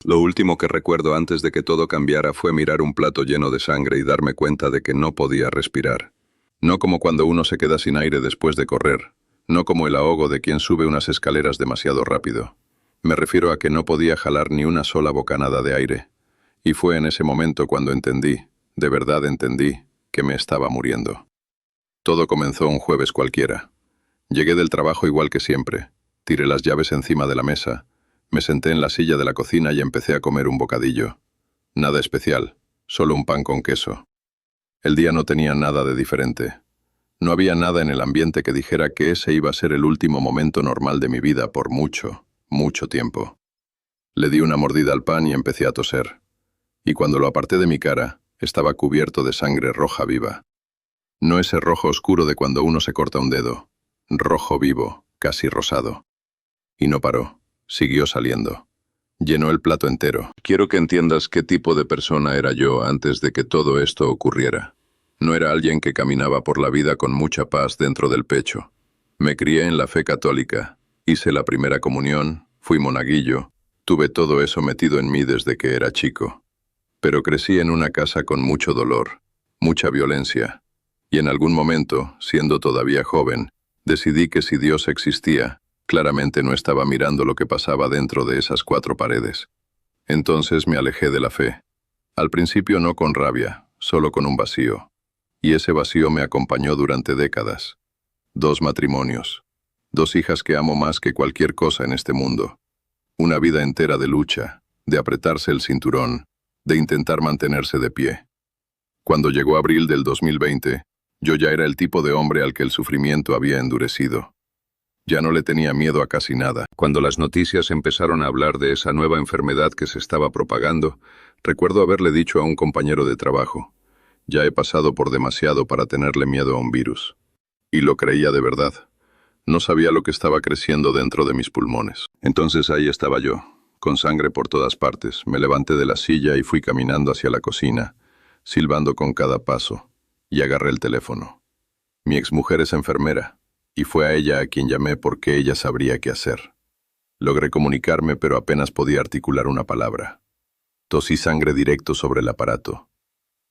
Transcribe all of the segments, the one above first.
Lo último que recuerdo antes de que todo cambiara fue mirar un plato lleno de sangre y darme cuenta de que no podía respirar. No como cuando uno se queda sin aire después de correr, no como el ahogo de quien sube unas escaleras demasiado rápido. Me refiero a que no podía jalar ni una sola bocanada de aire. Y fue en ese momento cuando entendí, de verdad entendí, que me estaba muriendo. Todo comenzó un jueves cualquiera. Llegué del trabajo igual que siempre. Tiré las llaves encima de la mesa. Me senté en la silla de la cocina y empecé a comer un bocadillo. Nada especial, solo un pan con queso. El día no tenía nada de diferente. No había nada en el ambiente que dijera que ese iba a ser el último momento normal de mi vida por mucho, mucho tiempo. Le di una mordida al pan y empecé a toser. Y cuando lo aparté de mi cara, estaba cubierto de sangre roja viva. No ese rojo oscuro de cuando uno se corta un dedo. Rojo vivo, casi rosado. Y no paró. Siguió saliendo. Llenó el plato entero. Quiero que entiendas qué tipo de persona era yo antes de que todo esto ocurriera. No era alguien que caminaba por la vida con mucha paz dentro del pecho. Me crié en la fe católica. Hice la primera comunión, fui monaguillo. Tuve todo eso metido en mí desde que era chico. Pero crecí en una casa con mucho dolor, mucha violencia. Y en algún momento, siendo todavía joven, decidí que si Dios existía, claramente no estaba mirando lo que pasaba dentro de esas 4 paredes. Entonces me alejé de la fe. Al principio no con rabia, solo con un vacío. Y ese vacío me acompañó durante décadas. 2 matrimonios. 2 hijas que amo más que cualquier cosa en este mundo. Una vida entera de lucha, de apretarse el cinturón, de intentar mantenerse de pie. Cuando llegó abril del 2020, yo ya era el tipo de hombre al que el sufrimiento había endurecido. Ya no le tenía miedo a casi nada. Cuando las noticias empezaron a hablar de esa nueva enfermedad que se estaba propagando, recuerdo haberle dicho a un compañero de trabajo, ya he pasado por demasiado para tenerle miedo a un virus. Y lo creía de verdad. No sabía lo que estaba creciendo dentro de mis pulmones. Entonces ahí estaba yo, con sangre por todas partes. Me levanté de la silla y fui caminando hacia la cocina, silbando con cada paso, y agarré el teléfono. Mi exmujer es enfermera. Y fue a ella a quien llamé porque ella sabría qué hacer. Logré comunicarme, pero apenas podía articular una palabra. Tosí sangre directo sobre el aparato.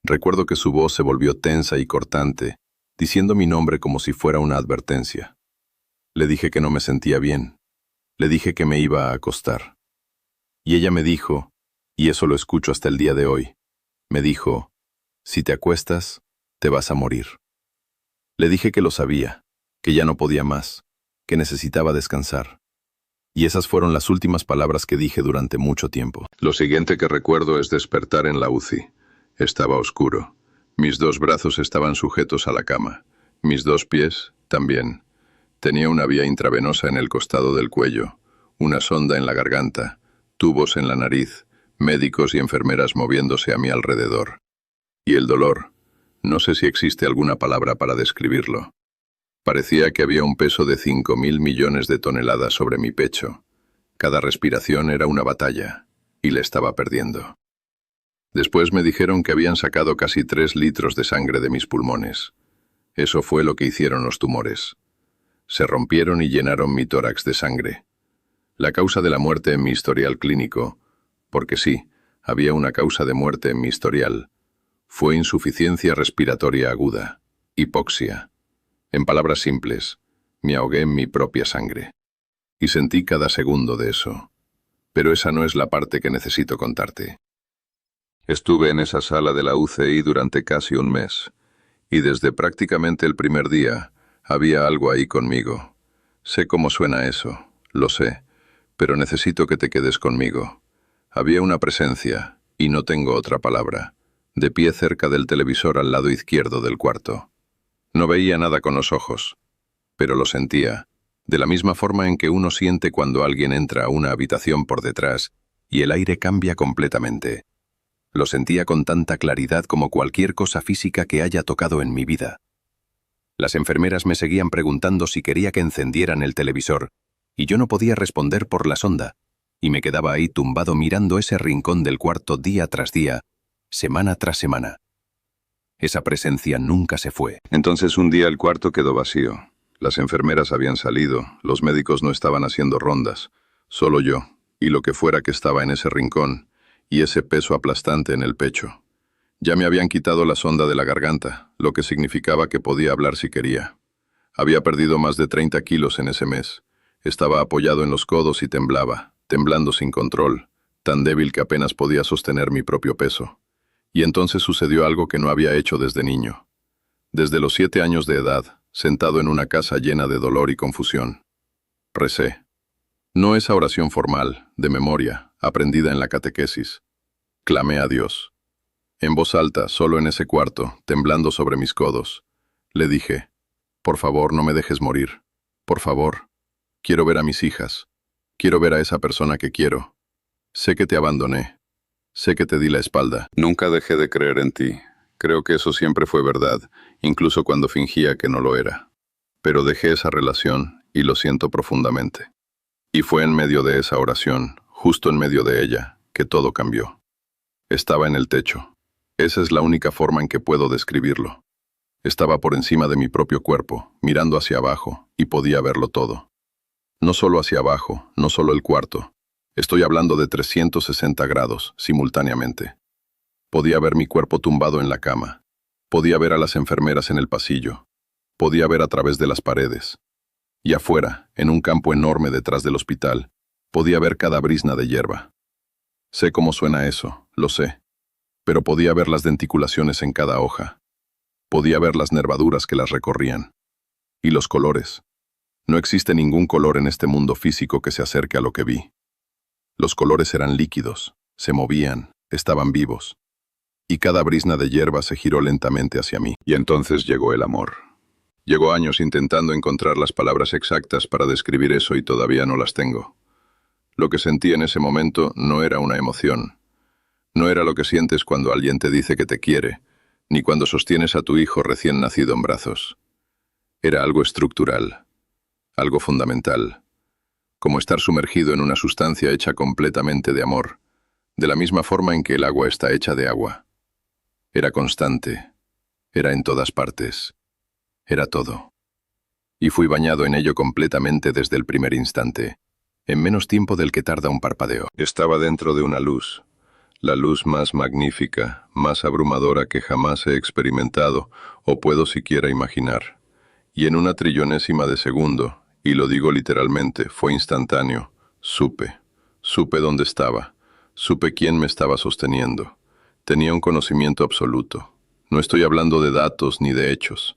Recuerdo que su voz se volvió tensa y cortante, diciendo mi nombre como si fuera una advertencia. Le dije que no me sentía bien. Le dije que me iba a acostar. Y ella me dijo, y eso lo escucho hasta el día de hoy, me dijo, si te acuestas, te vas a morir. Le dije que lo sabía, que ya no podía más, que necesitaba descansar. Y esas fueron las últimas palabras que dije durante mucho tiempo. Lo siguiente que recuerdo es despertar en la UCI. Estaba oscuro. Mis 2 brazos estaban sujetos a la cama. Mis 2 pies, también. Tenía una vía intravenosa en el costado del cuello, una sonda en la garganta, tubos en la nariz, médicos y enfermeras moviéndose a mi alrededor. Y el dolor. No sé si existe alguna palabra para describirlo. Parecía que había un peso de 5.000 millones de toneladas sobre mi pecho. Cada respiración era una batalla, y le estaba perdiendo. Después me dijeron que habían sacado casi 3 litros de sangre de mis pulmones. Eso fue lo que hicieron los tumores. Se rompieron y llenaron mi tórax de sangre. La causa de la muerte en mi historial clínico, porque sí, había una causa de muerte en mi historial, fue insuficiencia respiratoria aguda, hipoxia. En palabras simples, me ahogué en mi propia sangre. Y sentí cada segundo de eso. Pero esa no es la parte que necesito contarte. Estuve en esa sala de la UCI durante casi un mes. Y desde prácticamente el primer día, había algo ahí conmigo. Sé cómo suena eso, lo sé, pero necesito que te quedes conmigo. Había una presencia, y no tengo otra palabra, de pie cerca del televisor al lado izquierdo del cuarto. No veía nada con los ojos, pero lo sentía, de la misma forma en que uno siente cuando alguien entra a una habitación por detrás y el aire cambia completamente. Lo sentía con tanta claridad como cualquier cosa física que haya tocado en mi vida. Las enfermeras me seguían preguntando si quería que encendieran el televisor, y yo no podía responder por la sonda, y me quedaba ahí tumbado mirando ese rincón del cuarto día tras día, semana tras semana. Esa presencia nunca se fue. Entonces un día el cuarto quedó vacío. Las enfermeras habían salido, los médicos no estaban haciendo rondas, solo yo, y lo que fuera que estaba en ese rincón, y ese peso aplastante en el pecho. Ya me habían quitado la sonda de la garganta, lo que significaba que podía hablar si quería. Había perdido más de 30 kilos en ese mes. Estaba apoyado en los codos y temblaba, temblando sin control, tan débil que apenas podía sostener mi propio peso. Y entonces sucedió algo que no había hecho desde niño. Desde los 7 años de edad, sentado en una casa llena de dolor y confusión. Recé. No esa oración formal, de memoria, aprendida en la catequesis. Clamé a Dios. En voz alta, solo en ese cuarto, temblando sobre mis codos, le dije, por favor, no me dejes morir. Por favor. Quiero ver a mis hijas. Quiero ver a esa persona que quiero. Sé que te abandoné. Sé que te di la espalda. Nunca dejé de creer en ti. Creo que eso siempre fue verdad, incluso cuando fingía que no lo era. Pero dejé esa relación y lo siento profundamente. Y fue en medio de esa oración, justo en medio de ella, que todo cambió. Estaba en el techo. Esa es la única forma en que puedo describirlo. Estaba por encima de mi propio cuerpo, mirando hacia abajo, y podía verlo todo. No solo hacia abajo, no solo el cuarto. Estoy hablando de 360 grados, simultáneamente. Podía ver mi cuerpo tumbado en la cama. Podía ver a las enfermeras en el pasillo. Podía ver a través de las paredes. Y afuera, en un campo enorme detrás del hospital, podía ver cada brizna de hierba. Sé cómo suena eso, lo sé. Pero podía ver las denticulaciones en cada hoja. Podía ver las nervaduras que las recorrían. Y los colores. No existe ningún color en este mundo físico que se acerque a lo que vi. Los colores eran líquidos, se movían, estaban vivos. Y cada brizna de hierba se giró lentamente hacia mí. Y entonces llegó el amor. Llevo años intentando encontrar las palabras exactas para describir eso y todavía no las tengo. Lo que sentí en ese momento no era una emoción. No era lo que sientes cuando alguien te dice que te quiere, ni cuando sostienes a tu hijo recién nacido en brazos. Era algo estructural, algo fundamental, como estar sumergido en una sustancia hecha completamente de amor, de la misma forma en que el agua está hecha de agua. Era constante, era en todas partes, era todo. Y fui bañado en ello completamente desde el primer instante, en menos tiempo del que tarda un parpadeo. Estaba dentro de una luz. La luz más magnífica, más abrumadora que jamás he experimentado o puedo siquiera imaginar. Y en una trillonésima de segundo, y lo digo literalmente, fue instantáneo, supe dónde estaba, supe quién me estaba sosteniendo. Tenía un conocimiento absoluto. No estoy hablando de datos ni de hechos.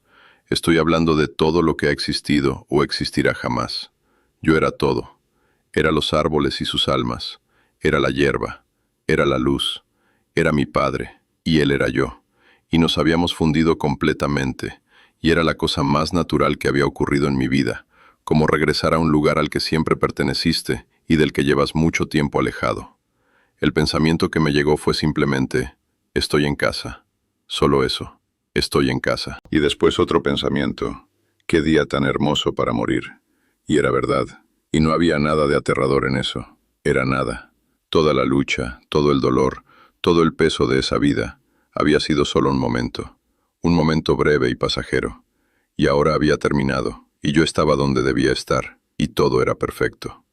Estoy hablando de todo lo que ha existido o existirá jamás. Yo era todo. Era los árboles y sus almas. Era la hierba. Era la luz, era mi padre, y él era yo, y nos habíamos fundido completamente, y era la cosa más natural que había ocurrido en mi vida, como regresar a un lugar al que siempre perteneciste y del que llevas mucho tiempo alejado. El pensamiento que me llegó fue simplemente, estoy en casa, solo eso, estoy en casa. Y después otro pensamiento, qué día tan hermoso para morir. Y era verdad, y no había nada de aterrador en eso, era nada. Toda la lucha, todo el dolor, todo el peso de esa vida, había sido solo un momento breve y pasajero, y ahora había terminado, y yo estaba donde debía estar, y todo era perfecto.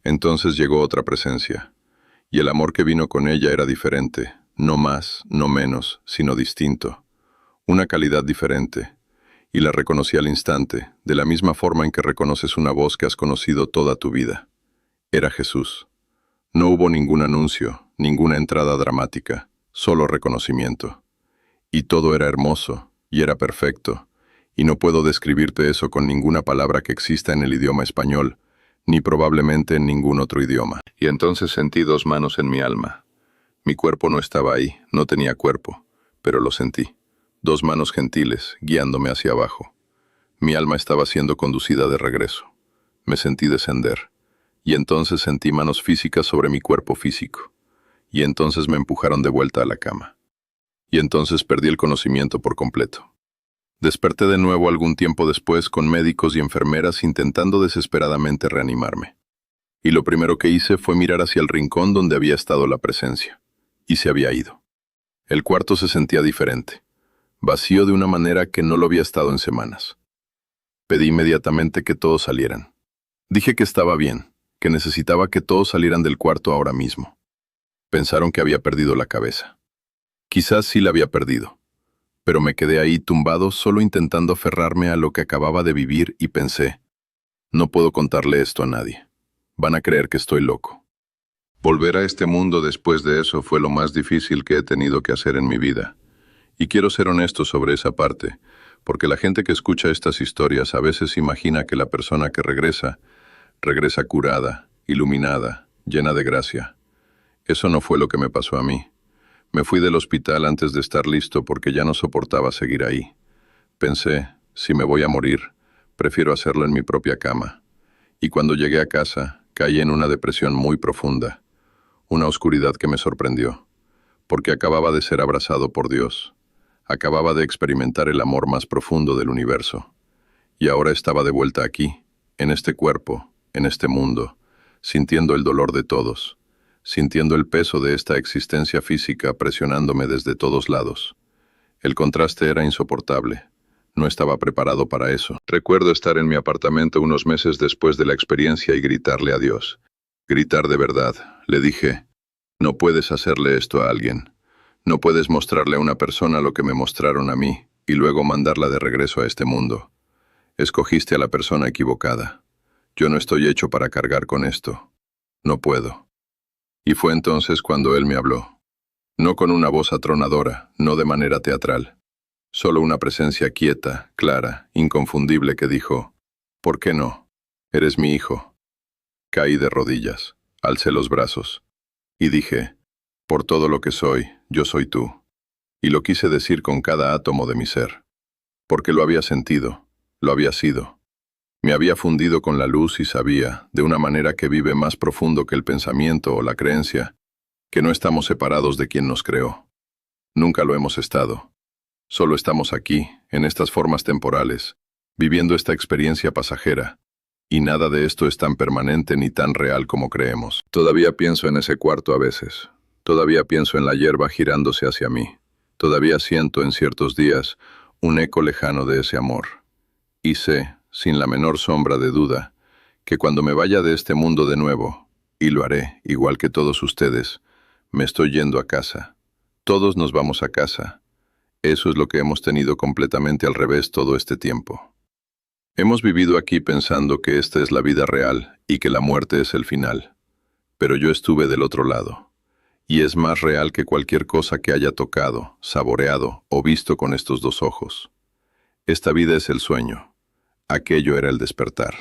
Entonces llegó otra presencia, y el amor que vino con ella era diferente, no más, no menos, sino distinto, una calidad diferente, y la reconocí al instante, de la misma forma en que reconoces una voz que has conocido toda tu vida. Era Jesús. No hubo ningún anuncio, ninguna entrada dramática, solo reconocimiento. Y todo era hermoso, y era perfecto, y no puedo describirte eso con ninguna palabra que exista en el idioma español, ni probablemente en ningún otro idioma. Y entonces sentí 2 manos en mi alma. Mi cuerpo no estaba ahí, no tenía cuerpo, pero lo sentí. 2 manos gentiles, guiándome hacia abajo. Mi alma estaba siendo conducida de regreso. Me sentí descender. Y entonces sentí manos físicas sobre mi cuerpo físico. Y entonces me empujaron de vuelta a la cama. Y entonces perdí el conocimiento por completo. Desperté de nuevo algún tiempo después con médicos y enfermeras intentando desesperadamente reanimarme. Y lo primero que hice fue mirar hacia el rincón donde había estado la presencia. Y se había ido. El cuarto se sentía diferente, vacío de una manera que no lo había estado en semanas. Pedí inmediatamente que todos salieran. Dije que estaba bien, que necesitaba que todos salieran del cuarto ahora mismo. Pensaron que había perdido la cabeza. Quizás sí la había perdido, pero me quedé ahí tumbado solo intentando aferrarme a lo que acababa de vivir y pensé, no puedo contarle esto a nadie. Van a creer que estoy loco. Volver a este mundo después de eso fue lo más difícil que he tenido que hacer en mi vida. Y quiero ser honesto sobre esa parte, porque la gente que escucha estas historias a veces imagina que la persona que regresa curada, iluminada, llena de gracia. Eso no fue lo que me pasó a mí. Me fui del hospital antes de estar listo porque ya no soportaba seguir ahí. Pensé, si me voy a morir, prefiero hacerlo en mi propia cama. Y cuando llegué a casa, caí en una depresión muy profunda, una oscuridad que me sorprendió, porque acababa de ser abrazado por Dios. Acababa de experimentar el amor más profundo del universo. Y ahora estaba de vuelta aquí, en este cuerpo, en este mundo, sintiendo el dolor de todos, sintiendo el peso de esta existencia física presionándome desde todos lados. El contraste era insoportable. No estaba preparado para eso. Recuerdo estar en mi apartamento unos meses después de la experiencia y gritarle a Dios. Gritar de verdad. Le dije, no puedes hacerle esto a alguien. No puedes mostrarle a una persona lo que me mostraron a mí y luego mandarla de regreso a este mundo. Escogiste a la persona equivocada. Yo no estoy hecho para cargar con esto. No puedo. Y fue entonces cuando él me habló. No con una voz atronadora, no de manera teatral. Solo una presencia quieta, clara, inconfundible que dijo, ¿por qué no? Eres mi hijo. Caí de rodillas, alcé los brazos y dije, por todo lo que soy, yo soy tú. Y lo quise decir con cada átomo de mi ser. Porque lo había sentido, lo había sido. Me había fundido con la luz y sabía, de una manera que vive más profundo que el pensamiento o la creencia, que no estamos separados de quien nos creó. Nunca lo hemos estado. Solo estamos aquí, en estas formas temporales, viviendo esta experiencia pasajera, y nada de esto es tan permanente ni tan real como creemos. Todavía pienso en ese cuarto a veces. Todavía pienso en la hierba girándose hacia mí. Todavía siento en ciertos días un eco lejano de ese amor. Y sé, sin la menor sombra de duda, que cuando me vaya de este mundo de nuevo, y lo haré, igual que todos ustedes, me estoy yendo a casa. Todos nos vamos a casa. Eso es lo que hemos tenido completamente al revés todo este tiempo. Hemos vivido aquí pensando que esta es la vida real y que la muerte es el final. Pero yo estuve del otro lado. Y es más real que cualquier cosa que haya tocado, saboreado o visto con estos dos ojos. Esta vida es el sueño. Aquello era el despertar.